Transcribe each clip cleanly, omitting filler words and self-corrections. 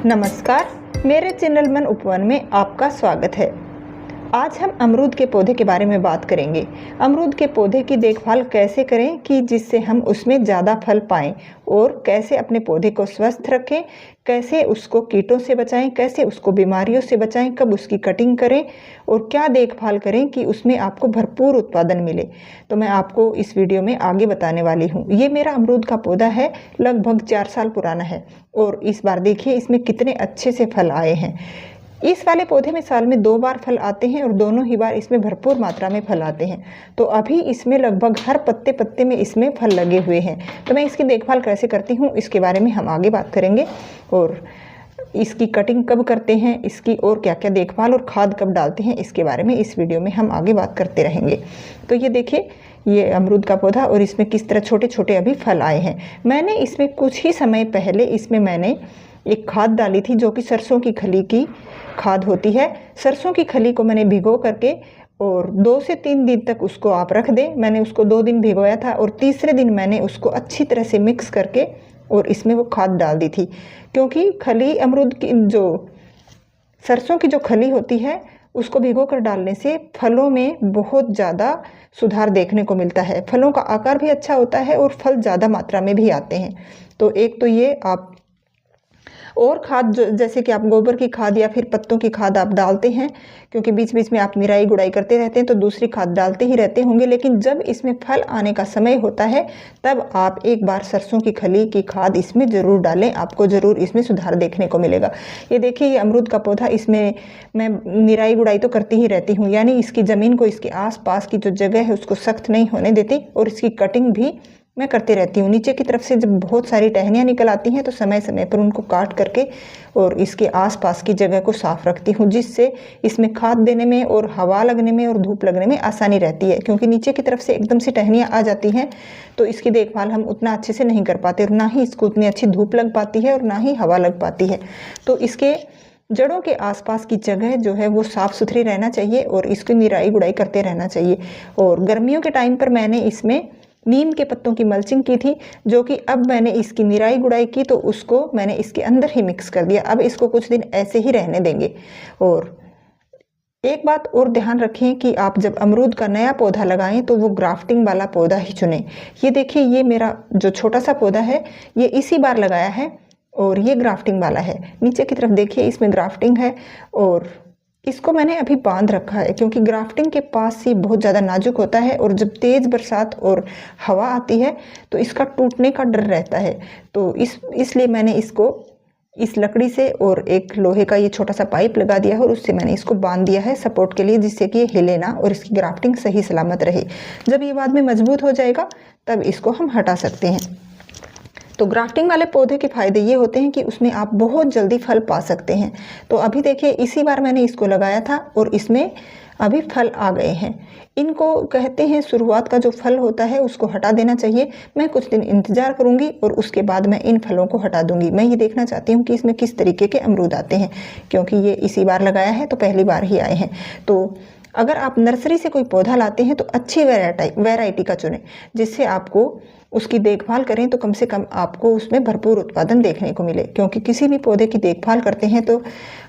नमस्कार, मेरे चैनल मन उपवन में आपका स्वागत है। आज हम अमरूद के पौधे के बारे में बात करेंगे। अमरूद के पौधे की देखभाल कैसे करें कि जिससे हम उसमें ज़्यादा फल पाएं और कैसे अपने पौधे को स्वस्थ रखें, कैसे उसको कीटों से बचाएं, कैसे उसको बीमारियों से बचाएं, कब उसकी कटिंग करें और क्या देखभाल करें कि उसमें आपको भरपूर उत्पादन मिले। तो मैं आपको इस वीडियो में आगे बताने वाली हूँ। ये मेरा अमरूद का पौधा है, लगभग 4 साल पुराना है और इस बार देखिए इसमें कितने अच्छे से फल आए हैं। इस वाले पौधे में साल में 2 बार फल आते हैं और दोनों ही बार इसमें भरपूर मात्रा में फल आते हैं। तो अभी इसमें लगभग हर पत्ते पत्ते में इसमें फल लगे हुए हैं। तो मैं इसकी देखभाल कैसे करती हूँ इसके बारे में हम आगे बात करेंगे और इसकी कटिंग कब करते हैं, इसकी और क्या क्या देखभाल और खाद कब डालते हैं इसके बारे में इस वीडियो में हम आगे बात करते रहेंगे। तो ये देखिए, ये अमरूद का पौधा और इसमें किस तरह छोटे छोटे अभी फल आए हैं। मैंने इसमें कुछ ही समय पहले इसमें मैंने एक खाद डाली थी जो कि सरसों की खली की खाद होती है। सरसों की खली को मैंने भिगो करके और 2 से 3 दिन तक उसको आप रख दें। मैंने उसको 2 दिन भिगोया था और तीसरे दिन मैंने उसको अच्छी तरह से मिक्स करके और इसमें वो खाद डाल दी थी, क्योंकि खली अमरूद की जो सरसों की जो खली होती है उसको भिगो कर डालने से फलों में बहुत ज़्यादा सुधार देखने को मिलता है। फलों का आकार भी अच्छा होता है और फल ज़्यादा मात्रा में भी आते हैं। तो एक तो ये आप और खाद जैसे कि आप गोबर की खाद या फिर पत्तों की खाद आप डालते हैं, क्योंकि बीच बीच में आप निराई गुड़ाई करते रहते हैं तो दूसरी खाद डालते ही रहते होंगे। लेकिन जब इसमें फल आने का समय होता है तब आप एक बार सरसों की खली की खाद इसमें ज़रूर डालें, आपको ज़रूर इसमें सुधार देखने को मिलेगा। ये देखिए, ये अमरूद का पौधा, इसमें मैं निराई गुड़ाई तो करती ही रहती हूँ, यानी इसकी ज़मीन को, इसके आसपास की जो जगह है उसको सख्त नहीं होने देती और इसकी कटिंग भी मैं करती रहती हूँ। नीचे की तरफ से जब बहुत सारी टहनियाँ निकल आती हैं तो समय समय पर उनको काट करके और इसके आसपास की जगह को साफ रखती हूँ, जिससे इसमें खाद देने में और हवा लगने में और धूप लगने में आसानी रहती है। क्योंकि नीचे की तरफ से एकदम से टहनियाँ आ जाती हैं तो इसकी देखभाल हम उतना अच्छे से नहीं कर पाते और ना ही इसको उतनी अच्छी धूप लग पाती है और ना ही हवा लग पाती है। तो इसके जड़ों के आसपास की जगह जो है वो साफ़ सुथरी रहना चाहिए और इसकी निराई गुड़ाई करते रहना चाहिए। और गर्मियों के टाइम पर मैंने इसमें नीम के पत्तों की मल्चिंग की थी, जो कि अब मैंने इसकी निराई गुड़ाई की तो उसको मैंने इसके अंदर ही मिक्स कर दिया। अब इसको कुछ दिन ऐसे ही रहने देंगे। और एक बात और ध्यान रखें कि आप जब अमरूद का नया पौधा लगाएं तो वो ग्राफ्टिंग वाला पौधा ही चुनें। ये देखिए, ये मेरा जो छोटा सा पौधा है ये इसी बार लगाया है और ये ग्राफ्टिंग वाला है। नीचे की तरफ देखिए, इसमें ग्राफ्टिंग है और इसको मैंने अभी बांध रखा है, क्योंकि ग्राफ्टिंग के पास से बहुत ज़्यादा नाजुक होता है और जब तेज़ बरसात और हवा आती है तो इसका टूटने का डर रहता है। तो इसलिए मैंने इसको इस लकड़ी से और एक लोहे का ये छोटा सा पाइप लगा दिया है और उससे मैंने इसको बांध दिया है सपोर्ट के लिए, जिससे कि ये हिले ना और इसकी ग्राफ्टिंग सही सलामत रहे। जब ये बाद में मजबूत हो जाएगा तब इसको हम हटा सकते हैं। तो ग्राफ्टिंग वाले पौधे के फ़ायदे ये होते हैं कि उसमें आप बहुत जल्दी फल पा सकते हैं। तो अभी देखिए, इसी बार मैंने इसको लगाया था और इसमें अभी फल आ गए हैं। इनको कहते हैं शुरुआत का जो फल होता है उसको हटा देना चाहिए। मैं कुछ दिन इंतज़ार करूंगी और उसके बाद मैं इन फलों को हटा दूंगी। मैं ये देखना चाहती हूँ कि इसमें किस तरीके के अमरूद आते हैं, क्योंकि ये इसी बार लगाया है तो पहली बार ही आए हैं। तो अगर आप नर्सरी से कोई पौधा लाते हैं तो अच्छी वैरायटी का चुनें, जिससे आपको उसकी देखभाल करें तो कम से कम आपको उसमें भरपूर उत्पादन देखने को मिले। क्योंकि किसी भी पौधे की देखभाल करते हैं तो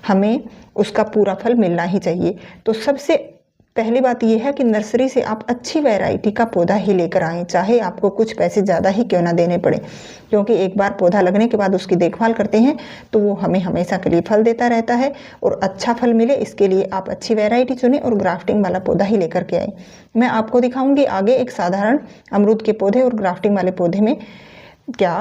हमें उसका पूरा फल मिलना ही चाहिए। तो सबसे पहली बात यह है कि नर्सरी से आप अच्छी वैरायटी का पौधा ही लेकर आएँ, चाहे आपको कुछ पैसे ज़्यादा ही क्यों ना देने पड़े। क्योंकि एक बार पौधा लगने के बाद उसकी देखभाल करते हैं तो वो हमें हमेशा के लिए फल देता रहता है और अच्छा फल मिले इसके लिए आप अच्छी वैरायटी चुनें और ग्राफ्टिंग वाला पौधा ही लेकर के आए। मैं आपको दिखाऊंगी आगे एक साधारण अमरूद के पौधे और ग्राफ्टिंग वाले पौधे में क्या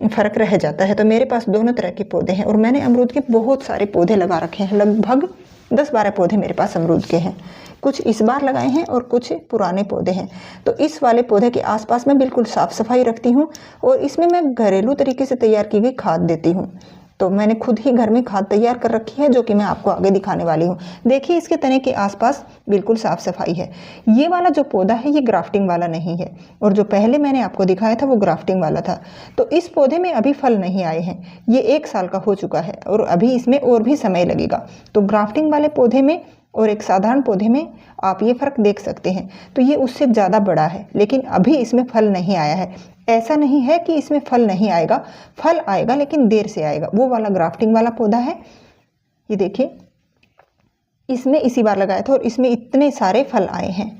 फ़र्क रह जाता है। तो मेरे पास दोनों तरह के पौधे हैं और मैंने अमरूद के बहुत सारे पौधे लगा रखे हैं। लगभग 10-12 पौधे मेरे पास अमरूद के हैं। कुछ इस बार लगाए हैं और कुछ पुराने पौधे हैं। तो इस वाले पौधे के आसपास मैं बिल्कुल साफ़ सफाई रखती हूँ और इसमें मैं घरेलू तरीके से तैयार की गई खाद देती हूँ। तो मैंने खुद ही घर में खाद तैयार कर रखी है, जो कि मैं आपको आगे दिखाने वाली हूँ। देखिए, इसके तने के आसपास बिल्कुल साफ़ सफाई है। ये वाला जो पौधा है ये ग्राफ्टिंग वाला नहीं है और जो पहले मैंने आपको दिखाया था वो ग्राफ्टिंग वाला था। तो इस पौधे में अभी फल नहीं आए हैं, ये 1 साल का हो चुका है और अभी इसमें और भी समय लगेगा। तो ग्राफ्टिंग वाले पौधे में और एक साधारण पौधे में आप ये फ़र्क देख सकते हैं। तो ये उससे ज़्यादा बड़ा है, लेकिन अभी इसमें फल नहीं आया है। ऐसा नहीं है कि इसमें फल नहीं आएगा, फल आएगा लेकिन देर से आएगा। वो वाला ग्राफ्टिंग वाला पौधा है, ये देखिए, इसमें इसी बार लगाया था और इसमें इतने सारे फल आए हैं।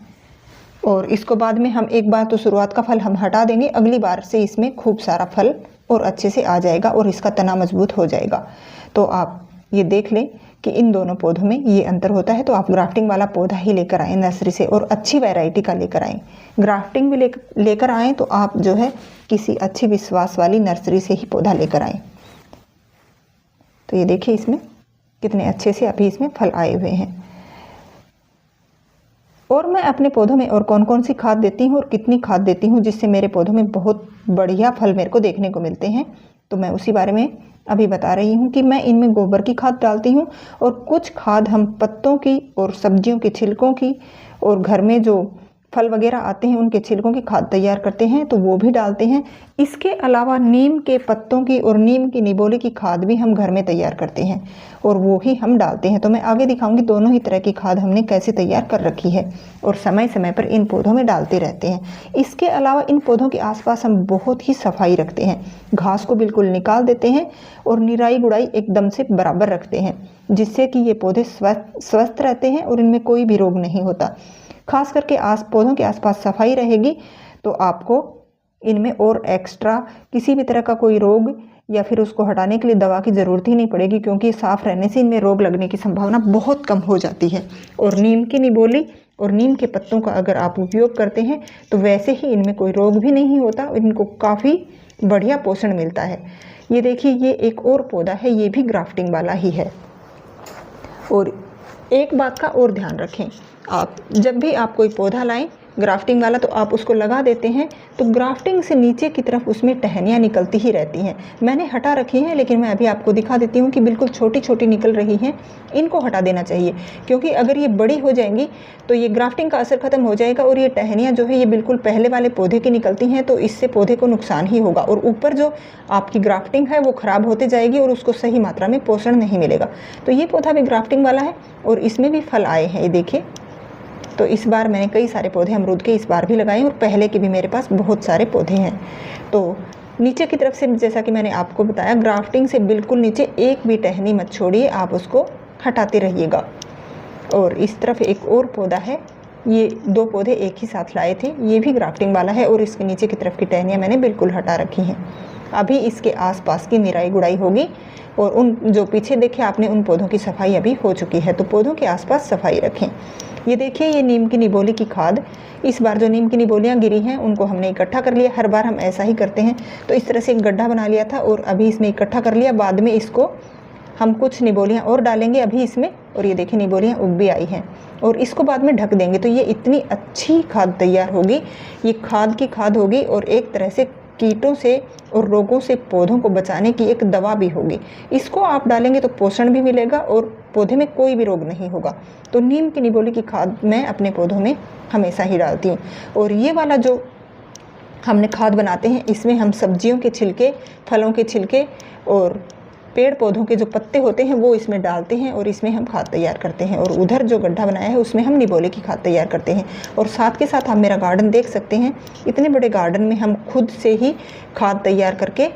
और इसको बाद में हम एक बार तो शुरुआत का फल हम हटा देंगे, अगली बार से इसमें खूब सारा फल और अच्छे से आ जाएगा और इसका तना मजबूत हो जाएगा। तो आप ये देख लें कि इन दोनों पौधों में ये अंतर होता है। तो आप ग्राफ्टिंग वाला पौधा ही लेकर आएँ नर्सरी से और अच्छी वैरायटी का लेकर आएँ। ग्राफ्टिंग भी लेकर आएँ तो आप जो है किसी अच्छी विश्वास वाली नर्सरी से ही पौधा लेकर आएँ। तो ये देखिए इसमें कितने अच्छे से अभी इसमें फल आए हुए हैं। और मैं अपने पौधों में और कौन कौन सी खाद देती हूँ और कितनी खाद देती हूँ जिससे मेरे पौधों में बहुत बढ़िया फल मेरे को देखने को मिलते हैं, तो मैं उसी बारे में अभी बता रही हूँ कि मैं इनमें गोबर की खाद डालती हूँ और कुछ खाद हम पत्तों की और सब्जियों के छिलकों की और घर में जो फल वगैरह आते हैं उनके छिलकों की खाद तैयार करते हैं तो वो भी डालते हैं। इसके अलावा नीम के पत्तों की और नीम की निबोली की खाद भी हम घर में तैयार करते हैं और वो ही हम डालते हैं। तो मैं आगे दिखाऊंगी दोनों ही तरह की खाद हमने कैसे तैयार कर रखी है और समय समय पर इन पौधों में डालते रहते हैं। इसके अलावा इन पौधों के आसपास हम बहुत ही सफाई रखते हैं, घास को बिल्कुल निकाल देते हैं और निराई गुड़ाई एकदम से बराबर रखते हैं, जिससे कि ये पौधे स्वस्थ रहते हैं और इनमें कोई भी रोग नहीं होता। खास करके पौधों के आसपास सफाई रहेगी तो आपको इनमें और एक्स्ट्रा किसी भी तरह का कोई रोग या फिर उसको हटाने के लिए दवा की ज़रूरत ही नहीं पड़ेगी, क्योंकि साफ़ रहने से इनमें रोग लगने की संभावना बहुत कम हो जाती है। और नीम की निबोली और नीम के पत्तों का अगर आप उपयोग करते हैं तो वैसे ही इनमें कोई रोग भी नहीं होता, इनको काफ़ी बढ़िया पोषण मिलता है। ये देखिए, ये एक और पौधा है, ये भी ग्राफ्टिंग वाला ही है। और एक बात का और ध्यान रखें, आप जब भी आप कोई पौधा लाएं ग्राफ्टिंग वाला तो आप उसको लगा देते हैं तो ग्राफ्टिंग से नीचे की तरफ उसमें टहनियाँ निकलती ही रहती हैं। मैंने हटा रखी हैं, लेकिन मैं अभी आपको दिखा देती हूँ कि बिल्कुल छोटी छोटी निकल रही हैं। इनको हटा देना चाहिए, क्योंकि अगर ये बड़ी हो जाएंगी तो ये ग्राफ्टिंग का असर खत्म हो जाएगा और ये टहनियाँ जो है ये बिल्कुल पहले वाले पौधे की निकलती हैं, तो इससे पौधे को नुकसान ही होगा और ऊपर जो आपकी ग्राफ्टिंग है वो ख़राब होते जाएगी और उसको सही मात्रा में पोषण नहीं मिलेगा। तो ये पौधा भी ग्राफ्टिंग वाला है और इसमें भी फल आए हैं, ये देखिए। तो इस बार मैंने कई सारे पौधे अमरूद के इस बार भी लगाए और पहले के भी मेरे पास बहुत सारे पौधे हैं। तो नीचे की तरफ से जैसा कि मैंने आपको बताया, ग्राफ्टिंग से बिल्कुल नीचे एक भी टहनी मत छोड़िए, आप उसको हटाते रहिएगा। और इस तरफ एक और पौधा है, ये दो पौधे एक ही साथ लाए थे, ये भी ग्राफ्टिंग वाला है और इसके नीचे की तरफ की टहनियाँ मैंने बिल्कुल हटा रखी हैं। अभी इसके आसपास की निराई गुड़ाई होगी और उन जो पीछे देखे आपने उन पौधों की सफाई अभी हो चुकी है, तो पौधों के आसपास सफाई रखें। ये देखिए, ये नीम की निबोली की खाद, इस बार जो नीम की निबोलियाँ गिरी हैं उनको हमने इकट्ठा कर लिया। हर बार हम ऐसा ही करते हैं। तो इस तरह से एक गड्ढा बना लिया था और अभी इसमें इकट्ठा कर लिया। बाद में इसको हम कुछ निबोलियाँ और डालेंगे अभी इसमें, और ये देखिए निबोलियाँ उग भी आई हैं और इसको बाद में ढक देंगे। तो ये इतनी अच्छी खाद तैयार होगी, ये खाद की खाद होगी और एक तरह से कीटों से और रोगों से पौधों को बचाने की एक दवा भी होगी। इसको आप डालेंगे तो पोषण भी मिलेगा और पौधे में कोई भी रोग नहीं होगा। तो नीम की निबोली की खाद मैं अपने पौधों में हमेशा ही डालती हूँ। और ये वाला जो हमने खाद बनाते हैं इसमें हम सब्जियों के छिलके, फलों के छिलके और पेड़ पौधों के जो पत्ते होते हैं वो इसमें डालते हैं और इसमें हम खाद तैयार करते हैं। और उधर जो गड्ढा बनाया है उसमें हम निबोली की खाद तैयार करते हैं। और साथ के साथ आप मेरा गार्डन देख सकते हैं, इतने बड़े गार्डन में हम खुद से ही खाद तैयार करके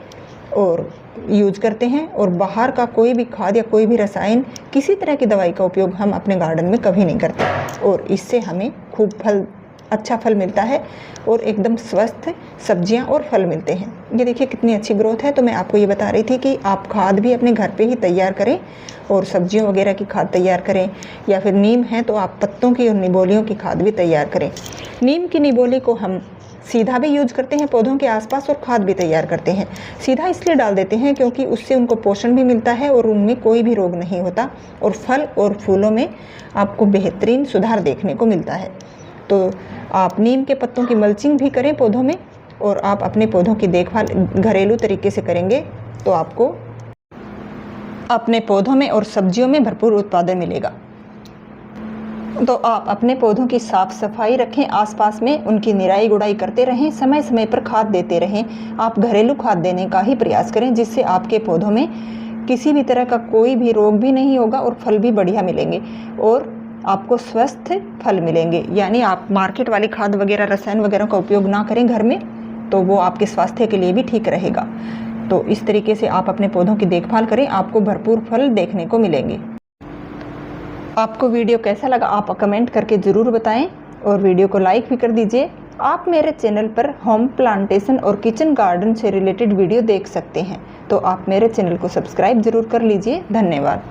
और यूज करते हैं। और बाहर का कोई भी खाद या कोई भी रसायन, किसी तरह की दवाई का उपयोग हम अपने गार्डन में कभी नहीं करते और इससे हमें खूब अच्छा फल मिलता है और एकदम स्वस्थ सब्जियां और फल मिलते हैं। ये देखिए कितनी अच्छी ग्रोथ है। तो मैं आपको ये बता रही थी कि आप खाद भी अपने घर पे ही तैयार करें और सब्जियों वगैरह की खाद तैयार करें, या फिर नीम है तो आप पत्तों की और निबोलियों की खाद भी तैयार करें। नीम की निबोली को हम सीधा भी यूज करते हैं पौधों के आसपास और खाद भी तैयार करते हैं। सीधा इसलिए डाल देते हैं क्योंकि उससे उनको पोषण भी मिलता है और उनमें कोई भी रोग नहीं होता और फल और फूलों में आपको बेहतरीन सुधार देखने को मिलता है। तो आप नीम के पत्तों की मल्चिंग भी करें पौधों में और आप अपने पौधों की देखभाल घरेलू तरीके से करेंगे तो आपको अपने पौधों में और सब्जियों में भरपूर उत्पादन मिलेगा। तो आप अपने पौधों की साफ सफाई रखें, आसपास में उनकी निराई गुड़ाई करते रहें, समय समय पर खाद देते रहें। आप घरेलू खाद देने का ही प्रयास करें जिससे आपके पौधों में किसी भी तरह का कोई भी रोग भी नहीं होगा और फल भी बढ़िया मिलेंगे और आपको स्वस्थ फल मिलेंगे। यानी आप मार्केट वाली खाद वगैरह, रसायन वगैरह का उपयोग ना करें घर में, तो वो आपके स्वास्थ्य के लिए भी ठीक रहेगा। तो इस तरीके से आप अपने पौधों की देखभाल करें, आपको भरपूर फल देखने को मिलेंगे। आपको वीडियो कैसा लगा आप कमेंट करके ज़रूर बताएं और वीडियो को लाइक भी कर दीजिए। आप मेरे चैनल पर होम प्लांटेशन और किचन गार्डन से रिलेटेड वीडियो देख सकते हैं, तो आप मेरे चैनल को सब्सक्राइब ज़रूर कर लीजिए। धन्यवाद।